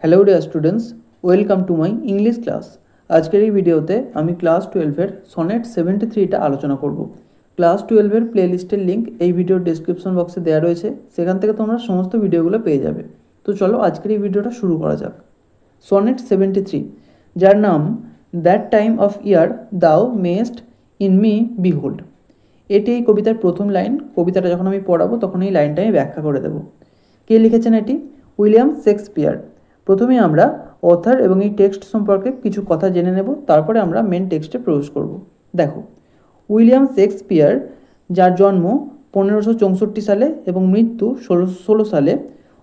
Hello dear students, welcome to my English class. আজকের এই ভিডিওতে আমি ক্লাস 12-এর সনেট 73টা আলোচনা করব। ক্লাস 12-এর প্লেলিস্টের লিঙ্ক এই ভিডিওর ডেসক্রিপশন বক্সে দেওয়া রয়েছে, সেখান থেকে তোমরা সমস্ত ভিডিওগুলো পেয়ে যাবে। তো চলো আজকের এই ভিডিওটা শুরু করা যাক। সনেট 73, যার নাম দ্যাট টাইম অফ ইয়ার দাও মেস্ট ইন মি বিহোল্ড। এটি এই কবিতার প্রথম লাইন। কবিতাটা যখন আমি পড়াবো তখন এই লাইনটা আমি ব্যাখ্যা করে দেবো। কে লিখেছেন এটি? William Shakespeare. প্রথমে আমরা অথার এবং এই টেক্সট সম্পর্কে কিছু কথা জেনে নেব, তারপরে আমরা মেন টেক্সটে প্রবেশ করব। দেখো, উইলিয়াম শেক্সপিয়ার, যার জন্ম 1564 সালে এবং মৃত্যু 1616 সালে,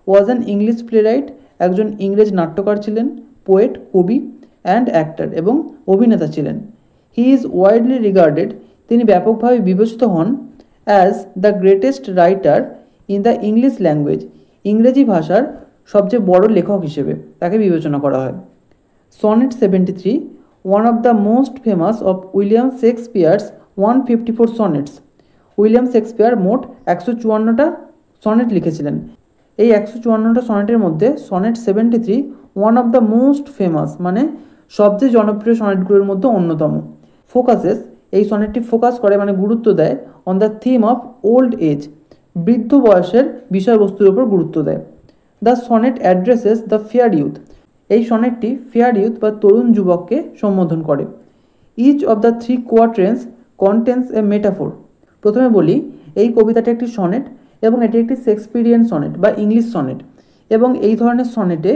ওয়াজ অ্যান ইংলিশ প্লেরাইট, একজন ইংরেজ নাট্যকার ছিলেন, পোয়েট, কবি অ্যান্ড অ্যাক্টর এবং অভিনেতা ছিলেন। হি ইজ ওয়াইডলি রিগার্ডেড, তিনি ব্যাপকভাবে বিবেচিত হন as the greatest writer in the English language, ইংরেজি ভাষার সবচেয়ে বড় লেখক হিসেবে তাকে বিবেচনা করা হয়। Sonnet 73, one of the most famous of William Shakespeare's 154 sonnets. William Shakespeare মোট 154টা সনেট লিখেছিলেন। এই 154টা সনেটের মধ্যে sonnet 73 one of the most famous, মানে সবচেয়ে জনপ্রিয় সনেটগুলোর মধ্যে অন্যতম। ফোকাসেস, এই সনেটটি ফোকাস করে মানে গুরুত্ব দেয় on the theme of old age, বৃদ্ধ বয়সের বিষয়বস্তুর উপর গুরুত্ব দেয়। The sonnet addresses the fair youth, এই সনেটটি ফেয়ার ইউথ বা তরুণ যুবককে সম্বোধন করে। Each of the 3 quatrains contains a metaphor. প্রথমে বলি, এই কবিতাটি একটি সনেট এবং এটি একটি শেক্সপিরিয়ান সনেট বা ইংলিশ সনেট, এবং এই ধরনের সনেটে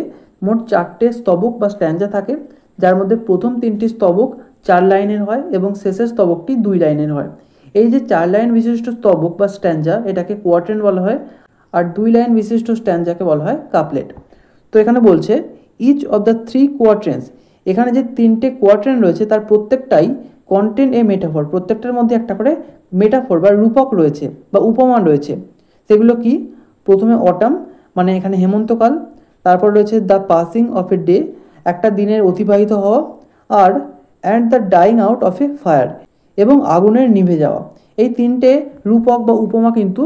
মোট 4টে স্তবক বা স্ট্যাঞ্জা থাকে, যার মধ্যে প্রথম 3টি স্তবক 4 লাইনের হয় এবং শেষের স্তবকটি 2 লাইনের হয়। এই যে 4 লাইন বিশিষ্ট স্তবক বা স্ট্যাঞ্জা, এটাকে কোয়াট্রেন্ট বলা হয়, আর 2 লাইন বিশিষ্ট স্ট্যাঞ্জাকে বলা হয় কাপলেট। তো এখানে বলছে ইচ অফ দ্য 3 কোয়াট্রেন্স, এখানে যে 3টে কোয়াট্রেন্ট রয়েছে তার প্রত্যেকটাই কন্টেন্ট এ মেটাফর, প্রত্যেকটার মধ্যে একটা করে মেটাফর বা রূপক রয়েছে বা উপমা রয়েছে। সেগুলো কি? প্রথমে অটাম, মানে এখানে হেমন্তকাল। তারপর রয়েছে the passing of a day, একটা দিনের অতিবাহিত হওয়া। আর and the dying out of a fire, এবং আগুনের নিভে যাওয়া। এই 3টে রূপক বা উপমা কিন্তু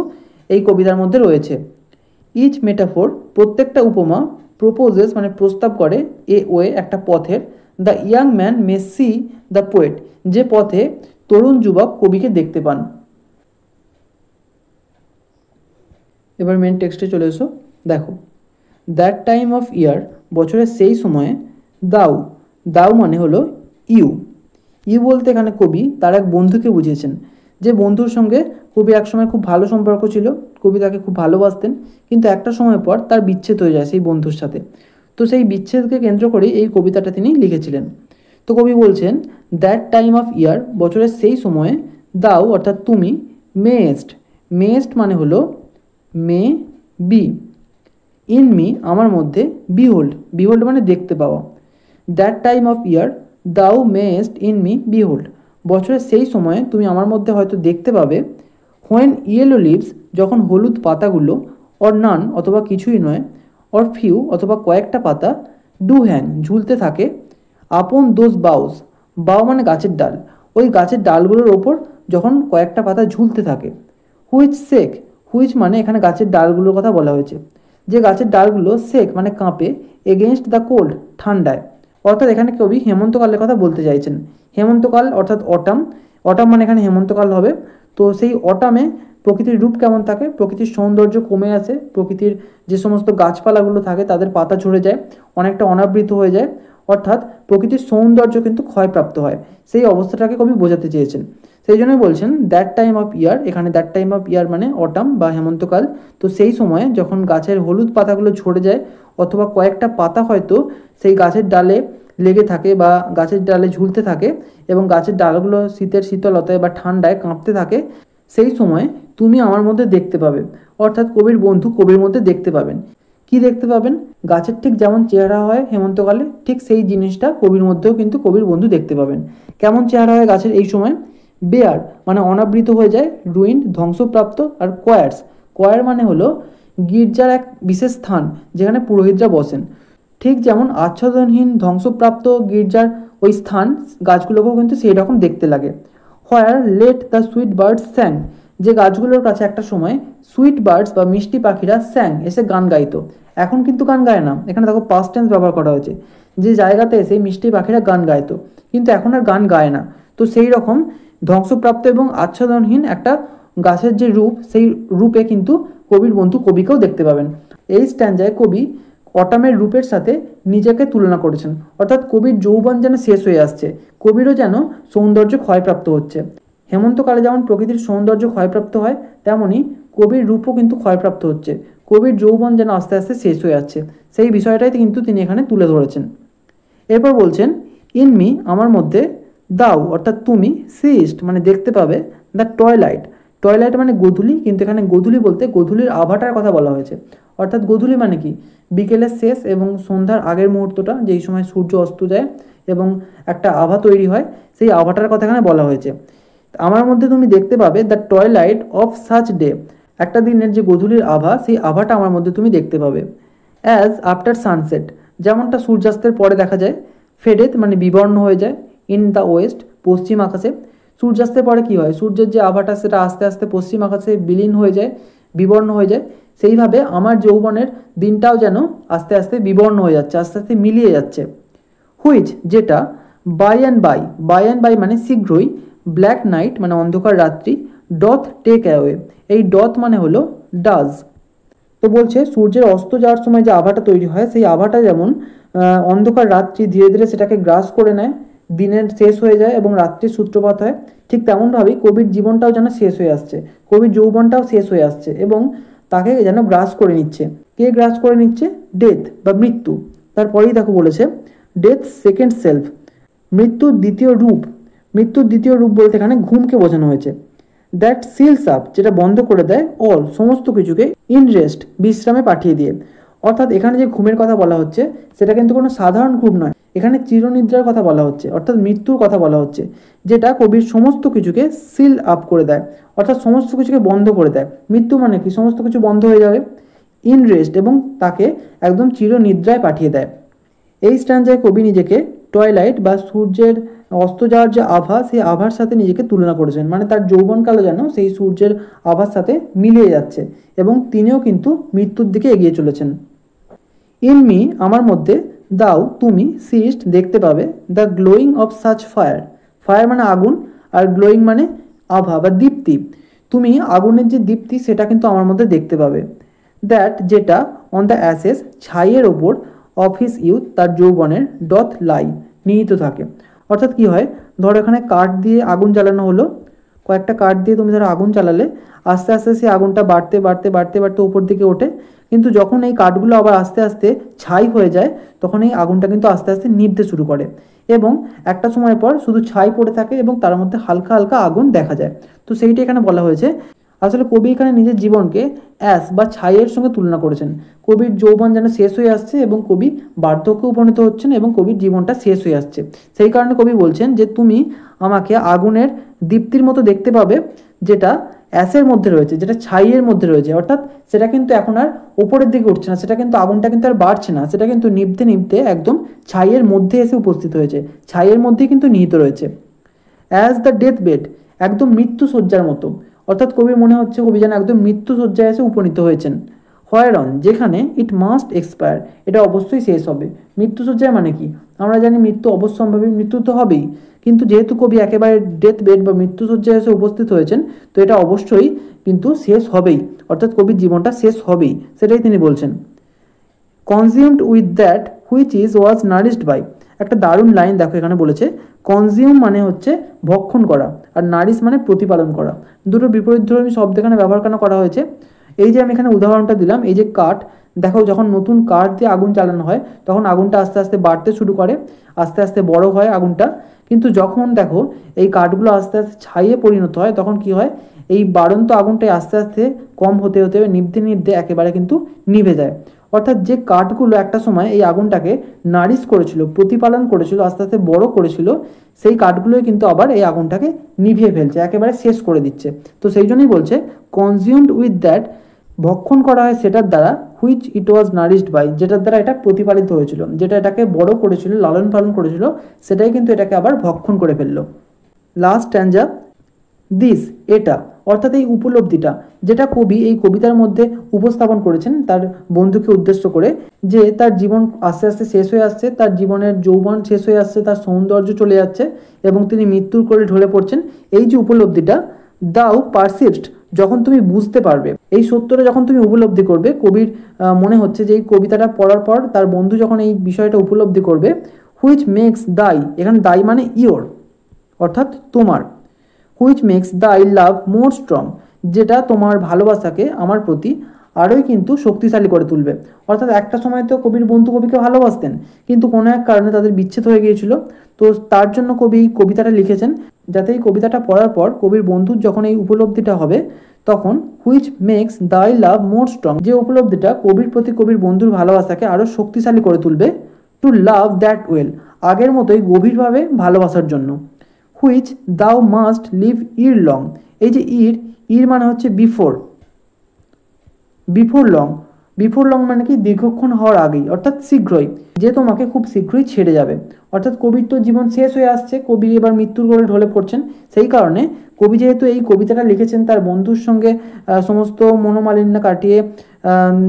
এই কবিতার মধ্যে রয়েছে। ইচ মেটাফোর, প্রত্যেকটা উপমা, প্রপোজেস মানে প্রস্তাব করে, এ ওয়ে একটা পথের, the young man May C the poet, যে পথে তরুণ যুবক কবিকে দেখতে পান। এবার মেন টেক্সটে চলে এসো। দেখো, দ্যাট টাইম অফ ইয়ার, বছরের সেই সময়ে, দাও, দাও মানে হলো ইউ। ইউ বলতে এখানে কবি তার এক বন্ধুকে বুঝিয়েছেন, যে বন্ধুর সঙ্গে কবি একসময় খুব ভালো সম্পর্ক ছিল, কবি তাকে খুব ভালোবাসতেন, কিন্তু একটা সময় পর তার বিচ্ছেদ হয়ে যায় সেই বন্ধুর সাথে। তো সেই বিচ্ছেদকে কেন্দ্র করেই এই কবিতাটা তিনি লিখেছিলেন। তো কবি বলছেন দ্যাট টাইম অফ ইয়ার, বছরের সেই সময়ে, দাও অর্থাৎ তুমি, মেস্ট, মেস্ট মানে হলো মে বি, ইন মি আমার মধ্যে, বিহোল্ড, বিহোল্ড মানে দেখতে পাওয়া। দ্যাট টাইম অফ ইয়ার দাও মেস্ট ইন মি বিহোল্ড, বছরের সেই সময়ে তুমি আমার মধ্যে হয়তো দেখতে পাবে। হোয়েন ইয়েলো লিভস, যখন হলুদ পাতাগুলো, অর নান অথবা কিছুই নয়, অর ফিউ অথবা কয়েকটা পাতা, ডু হ্যাং ঝুলতে থাকে, আপন দোজ বাউস, বাউ মানে গাছের ডাল, ওই গাছের ডালগুলোর ওপর যখন কয়েকটা পাতা ঝুলতে থাকে। হুইচ সেক, হুইচ মানে এখানে গাছের ডালগুলোর কথা বলা হয়েছে, যে গাছের ডালগুলো সেক মানে কাঁপে, এগেনস্ট দ্য কোল্ড ঠান্ডায়। অর্থাৎ এখানে কবি হেমন্তকালের কথা বলতে চাইছেন। হেমন্তকাল অর্থাৎ অটাম, অটাম মানে এখানে হেমন্তকাল হবে। তো সেই অটামে প্রকৃতির রূপ কেমন থাকে? প্রকৃতির সৌন্দর্য কমে আসে, প্রকৃতির যে সমস্ত গাছপালাগুলো থাকে তাদের পাতা ঝরে যায়, অনেকটা অনাবৃত হয়ে যায়, অর্থাৎ প্রকৃতির সৌন্দর্য কিন্তু ক্ষয়প্রাপ্ত হয়। সেই অবস্থাটাকে কবি বোঝাতে চেয়েছেন। সেই জন্যই বলছেন দ্যাট টাইম অফ ইয়ার, এখানে দ্যাট টাইম অফ ইয়ার মানে অটাম বা হেমন্তকাল। তো সেই সময়ে যখন গাছের হলুদ পাতাগুলো ঝরে যায়, অথবা কয়েকটা পাতা হয়তো সেই গাছের ডালে লেগে থাকে বা গাছের ডালে ঝুলতে থাকে, এবং গাছের ডালগুলো শীতের শীতলতায় বা ঠান্ডায় কাঁপতে থাকে, সেই সময় তুমি আমার মধ্যে দেখতে পাবে। অর্থাৎ কবির বন্ধু কবির মধ্যে দেখতে পাবেন। কি দেখতে পাবেন? গাছের ঠিক যেমন চেহারা হয় হেমন্তকালে, ঠিক সেই জিনিসটা কবির মধ্যেও কিন্তু কবির বন্ধু দেখতে পাবেন। কেমন চেহারা হয় গাছের এই সময়? বেয়ার মানে অনাবৃত হয়ে যায়, রুইন্ড ধ্বংসপ্রাপ্ত, আর কোয়ার্স, কোয়ার মানে হলো গির্জার এক বিশেষ স্থান যেখানে পুরোহিতরা বসেন। ঠিক যেমন আচ্ছাদনহীন ধ্বংসপ্রাপ্ত গির্জার ওই স্থান, গাছগুলোকেও কিন্তু সেই রকম দেখতে লাগে। Where let the sweet birds sang, যে গাছগুলোর কাছে একটা সময় সুইট বার্ডস বা মিষ্টি পাখিরা স্যাং এসে গান গাইতো, এখন কিন্তু গান গায় না। এখানে দেখো পাস্ট টেন্স ব্যবহার করা হয়েছে, যে জায়গাতে এসে মিষ্টি পাখিরা গান গাইতো কিন্তু এখন আর গান গায় না। তো সেই রকম ধ্বংসপ্রাপ্ত এবং আচ্ছাদনহীন একটা গাছের যে রূপ, সেই রূপে কিন্তু কবির বন্ধু কবিকেও দেখতে পাবেন। এই স্ট্যান্ডায় কবি অটামের রূপের সাথে নিজেকে তুলনা করেছেন, অর্থাৎ কবির যৌবন যেন শেষ হয়ে আসছে, কবিরও যেন সৌন্দর্য ক্ষয়প্রাপ্ত হচ্ছে। হেমন্তকালে যেমন প্রকৃতির সৌন্দর্য ক্ষয়প্রাপ্ত হয়, তেমনি কবির রূপও কিন্তু ক্ষয়প্রাপ্ত হচ্ছে, কবির যৌবন যেন আস্তে আস্তে শেষ হয়ে যাচ্ছে, সেই বিষয়টাই কিন্তু তিনি এখানে তুলে ধরেছেন। এরপর বলছেন, ইন মি আমার মধ্যে, দাও অর্থাৎ তুমি, সিস্ট মানে দেখতে পাবে, দ্য টয়লাইট, টয়লাইট মানে গোধূলি, কিন্তু এখানে গোধূলি বলতে গোধূলির আভাটার কথা বলা হয়েছে। অর্থাৎ গোধূলি মানে কি, বিকেলের শেষ এবং সন্ধ্যার আগের মুহূর্তটা, যেই সময় সূর্য অস্ত যায় এবং একটা আভা তৈরি হয়, সেই আভাটার কথা এখানে বলা হয়েছে। আমার মধ্যে তুমি দেখতে পাবে the twilight of such day, একটা দিনের যে গোধূলির আভা, সেই আভাটা আমার মধ্যে তুমি দেখতে পাবে। অ্যাজ আফটার সানসেট, যেমনটা সূর্যাস্তের পরে দেখা যায়। ফেডেথ মানে বিবর্ণ হয়ে যায়, ইন দ্য ওয়েস্ট পশ্চিম আকাশে। সূর্যাস্তের পরে কি হয়, সূর্যের যে আভাটা সেটা আস্তে আস্তে পশ্চিম আকাশে বিলীন হয়ে যায়, বিবর্ণ হয়ে যায়। সেইভাবে আমার যৌবনের দিনটাও যেন আস্তে আস্তে বিবর্ণ হয়ে যাচ্ছে, আস্তে আস্তে মিলিয়ে যাচ্ছে। হুইচ যেটা, বাই অ্যান্ড বাই মানে শীঘ্রই, ব্ল্যাক নাইট মানে অন্ধকার রাত্রি, ডথ টেক অ্যাওয়ে, এই ডথ মানে হলো ডাজ। তো বলছে সূর্যের অস্ত যাওয়ার সময় যে আভাটা তৈরি হয়, সেই আভাটা যেমন অন্ধকার রাত্রি ধীরে ধীরে সেটাকে গ্রাস করে নেয়, দিনের শেষ হয়ে যায় এবং রাত্রির সূত্রপাত হয়, ঠিক তেমনভাবেই কবির জীবনটাও যেন শেষ হয়ে আসছে, কবির যৌবনটাও শেষ হয়ে আসছে এবং তাকে যেন গ্রাস করে নিচ্ছে। কে গ্রাস করে নিচ্ছে, ডেথ বা মৃত্যু। তারপরেই দেখো বলেছে, ডেথ সেকেন্ড সেলফ, মৃত্যুর দ্বিতীয় রূপ। মৃত্যুর দ্বিতীয় রূপ বলতে এখানে ঘুমকে বোঝানো হয়েছে। দ্যাট সিলস আপ, যেটা বন্ধ করে দেয়, অল সমস্ত কিছুকে, ইন রেস্ট বিশ্রামে পাঠিয়ে দিয়ে। অর্থাৎ এখানে যে ঘুমের কথা বলা হচ্ছে সেটা কিন্তু কোনো সাধারণ ঘুম নয়, এখানে চিরনিদ্রার কথা বলা হচ্ছে, অর্থাৎ মৃত্যুর কথা বলা হচ্ছে, যেটা কবির সমস্ত কিছুকে সিল আপ করে দেয়, অর্থাৎ সমস্ত কিছুকে বন্ধ করে দেয়। মৃত্যু মানে কি, সমস্ত কিছু বন্ধ হয়ে যাবে, ইন রেস্ট এবং তাকে একদম চিরনিদ্রায় পাঠিয়ে দেয়। এই স্ট্যান্ডায় কবি নিজেকে টয়লাইট বা সূর্যের অস্ত যাওয়ার যে আভা, সেই আভার সাথে নিজেকে তুলনা করেছেন, মানে তার যৌবনকালে যেন সেই সূর্যের আভার সাথে মিলিয়ে যাচ্ছে এবং তিনিও কিন্তু মৃত্যুর দিকে এগিয়ে চলেছেন। ইন মি আমার মধ্যে, দাও তুমি, সিস্ট দেখতে পাবে, the glowing of such fire, fire মানে আগুন আর গ্লোয়িং মানে আভা বা দীপ্তি, তুমি আগুনের যে দীপ্তি সেটা কিন্তু আমার মধ্যে দেখতে পাবে। দ্যাট যেটা, অন দ্য অ্যাসেস ছাইয়ের ওপর, অফ হিস ইউথ তার যৌবনের, ডথ লাই নিহিত থাকে। অর্থাৎ কি হয়, ধরো এখানে কাঠ দিয়ে আগুন জ্বালানো হলো, কয়েকটা কাঠ দিয়ে তুমি ধরো আগুন জ্বালালে, আস্তে আস্তে সেই আগুনটা বাড়তে বাড়তে বাড়তে বাড়তে উপর দিকে ওঠে, কিন্তু যখন এই কাঠগুলো আবার আস্তে আস্তে ছাই হয়ে যায়, তখন এই আগুনটা কিন্তু আস্তে আস্তে নিভতে শুরু করে এবং একটা সময় পর শুধু ছাই পড়ে থাকে এবং তার মধ্যে হালকা হালকা আগুন দেখা যায়। তো সেইটা এখানে বলা হয়েছে। আসলে কবি এখানে নিজের জীবনকে অ্যাস বা ছাইয়ের সঙ্গে তুলনা করেছেন। কবির যৌবন যেন শেষ হয়ে আসছে এবং কবি বার্ধক্যে উপনীত হচ্ছেন এবং কবির জীবনটা শেষ হয়ে আসছে। সেই কারণে কবি বলছেন যে তুমি আমাকে আগুনের দীপ্তির মতো দেখতে পাবে, যেটা অ্যাসের মধ্যে রয়েছে, যেটা ছাইয়ের মধ্যে রয়েছে, অর্থাৎ সেটা কিন্তু এখন আর ওপরের দিকে উঠছে না, সেটা কিন্তু আগুনটা কিন্তু আর বাড়ছে না, সেটা কিন্তু নিভতে নিভতে একদম ছাইয়ের মধ্যে এসে উপস্থিত হয়েছে, ছাইয়ের মধ্যেই কিন্তু নিহিত রয়েছে। অ্যাজ দ্য ডেথ বেড, একদম মৃত্যু শয্যার মতো, অর্থাৎ কবির মনে হচ্ছে কবি যেন একদম মৃত্যু শয্যায় এসে উপনীত হয়েছেন। হোয়ার অন যেখানে, ইট মাস্ট এক্সপায়ার এটা অবশ্যই শেষ হবে। মৃত্যু শয্যায় মানে কি, আমরা জানি মৃত্যু অবশ্যম্ভাবী, মৃত্যু তো হবেই, কিন্তু যেহেতু কবি একেবারে ডেথ বেড বা মৃত্যু শয্যায় এসে উপস্থিত হয়েছেন, তো এটা অবশ্যই কিন্তু শেষ হবেই, অর্থাৎ কবির জীবনটা শেষ হবেই, সেটাই তিনি বলছেন। Consumed with that which is was nourished by, একটা দারুণ লাইন দেখো এখানে বলেছে। কনজিউম মানে হচ্ছে ভক্ষণ করা, আর নারিশ মানে প্রতিপালন করা, দুটো বিপরীতধর্মী শব্দ এখানে ব্যবহার কেন করা হয়েছে। এই যে আমি এখানে উদাহরণটা দিলাম, এই যে কাঠ, দেখো যখন নতুন কাঠ দিয়ে আগুন চালানো হয় তখন আগুনটা আস্তে আস্তে বাড়তে শুরু করে, আস্তে আস্তে বড় হয় আগুনটা, কিন্তু যখন দেখো এই কাঠগুলো আস্তে আস্তে ছাইয়ে পরিণত হয়, তখন কি হয়, এই বাড়ন্ত আগুনটাই আস্তে আস্তে কম হতে হতে নিভতে নিভতে একেবারে কিন্তু নিভে যায়। অর্থাৎ যে কাঠগুলো একটা সময় এই আগুনটাকে নারিশ করেছিল, প্রতিপালন করেছিল, আস্তে আস্তে বড় করেছিল, সেই কাঠগুলোই কিন্তু আবার এই আগুনটাকে নিভিয়ে ফেলছে, একেবারে শেষ করে দিচ্ছে। তো সেই জন্যই বলছে কনজিউমড উইথ দ্যাট, ভক্ষণ করা হয় সেটার দ্বারা, which it was nourished by, যেটার দ্বারা এটা প্রতিপালিত হয়েছিল, যেটা এটাকে বড় করেছিল, লালন পালন করেছিল, সেটাই কিন্তু এটাকে আবার ভক্ষণ করে ফেললো। লাস্ট স্ট্যান্জা, দিস এটা, অর্থাৎ এই উপলব্ধিটা যেটা কবি এই কবিতার মধ্যে উপস্থাপন করেছেন তার বন্ধুকে উদ্দেশ্য করে, যে তার জীবন আস্তে আস্তে শেষ হয়ে আসছে, তার জীবনের যৌবন শেষ হয়ে আসছে, তার সৌন্দর্য চলে যাচ্ছে এবং তিনি মৃত্যুর কোলে ঢলে পড়ছেন। এই যে উপলব্ধিটা, দাও পারসিভড, যখন তুমি বুঝতে পারবে, এই সত্যটা যখন তুমি উপলব্ধি করবে, কবির মনে হচ্ছে যে এই কবিতাটা পড়ার পর তার বন্ধু যখন এই বিষয়টা উপলব্ধি করবে, হুইচ মেক্স দাই, এখানে দাই মানে ইয়োর, অর্থাৎ তোমার, হুইচ মেক্স দাই লাভ মোর স্ট্রং, যেটা তোমার ভালোবাসাকে আমার প্রতি আরোই কিন্তু শক্তিশালী করে তুলবে। অর্থাৎ একটা সময় তো কবির বন্ধু কবিকে ভালোবাসতেন, কিন্তু কোনো এক কারণে তাদের বিচ্ছেদ হয়ে গিয়েছিল। তো তার জন্য কবি কবিতাটা লিখেছেন, যাতে এই কবিতাটা পড়ার পর কবির বন্ধুর যখন এই উপলব্ধিটা হবে, তখন হুইচ মেক্স দাই লাভ মোর স্ট্রং, যে উপলব্ধিটা কবির প্রতি কবির বন্ধুর ভালোবাসাকে আরও শক্তিশালী করে তুলবে, টু লাভ দ্যাট ওয়েল, আগের মতোই গভীরভাবে ভালোবাসার জন্য। হুইচ দাও মাস্ট লিভ ইর লং, এই যে ইর মানে হচ্ছে বিফোর, বিফোর লং মানে কি দীর্ঘক্ষণ হওয়ার আগেই, অর্থাৎ শীঘ্রই, যে তোমাকে খুব শীঘ্রই ছেড়ে যাবে। অর্থাৎ কবির তো জীবন শেষ হয়ে আসছে, কবি এবার মৃত্যুর কোলে ঢলে পড়ছেন। সেই কারণে কবি যেহেতু এই কবিতাটা লিখেছেন তার বন্ধুর সঙ্গে সমস্ত মনোমালিন্য কাটিয়ে,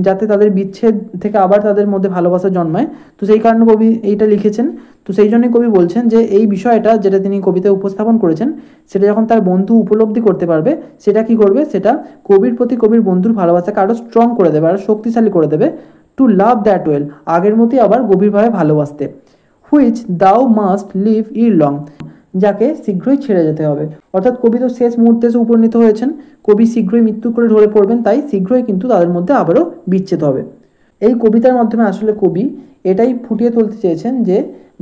যাতে তাদের বিচ্ছেদ থেকে আবার তাদের মধ্যে ভালোবাসা জন্মায়, তো সেই কারণে কবি এইটা লিখেছেন। তো সেই জন্যই কবি বলছেন যে এই বিষয়টা যেটা তিনি কবিতায় উপস্থাপন করেছেন, সেটা যখন তার বন্ধু উপলব্ধি করতে পারবে, সেটা কি করবে, সেটা কবির প্রতি কবির বন্ধুর ভালোবাসাকে আরও স্ট্রং করে দেবে, আরও শক্তিশালী করে দেবে, টু লাভ দ্যাট ওয়েল, আগের মতোই আবার গভীরভাবে ভালোবাসতে। হুইচ দাও মাস্ট লিভ ইর লং, যাকে শীঘ্রই ছেড়ে যেতে হবে। অর্থাৎ কবি তো শেষ মুহূর্তে এসে উপনীত হয়েছেন, কবি শীঘ্রই মৃত্যু করে ঢলে পড়বেন, তাই শীঘ্রই কিন্তু তাদের মধ্যে আবারও বিচ্ছেদ হবে। এই কবিতার মাধ্যমে আসলে কবি এটাই ফুটিয়ে তুলতে চেয়েছেন যে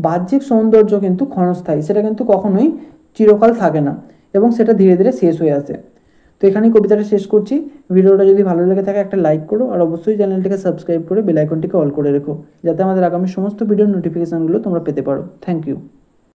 বাহ্যিক সৌন্দর্য কিন্তু ক্ষণস্থায়ী, সেটা কিন্তু কখনোই চিরকাল থাকে না এবং সেটা ধীরে ধীরে শেষ হয়ে আসে। তো এখানেই কবিতাটা শেষ করছি। ভিডিওটা যদি ভালো লেগে থাকে একটা লাইক করো, আর অবশ্যই চ্যানেলটিকে সাবস্ক্রাইব করে বেল আইকনটিকে অল করে রেখো, যাতে আমাদের আগামী সমস্ত ভিডিওর নোটিফিকেশানগুলো তোমরা পেতে পারো। Thank you.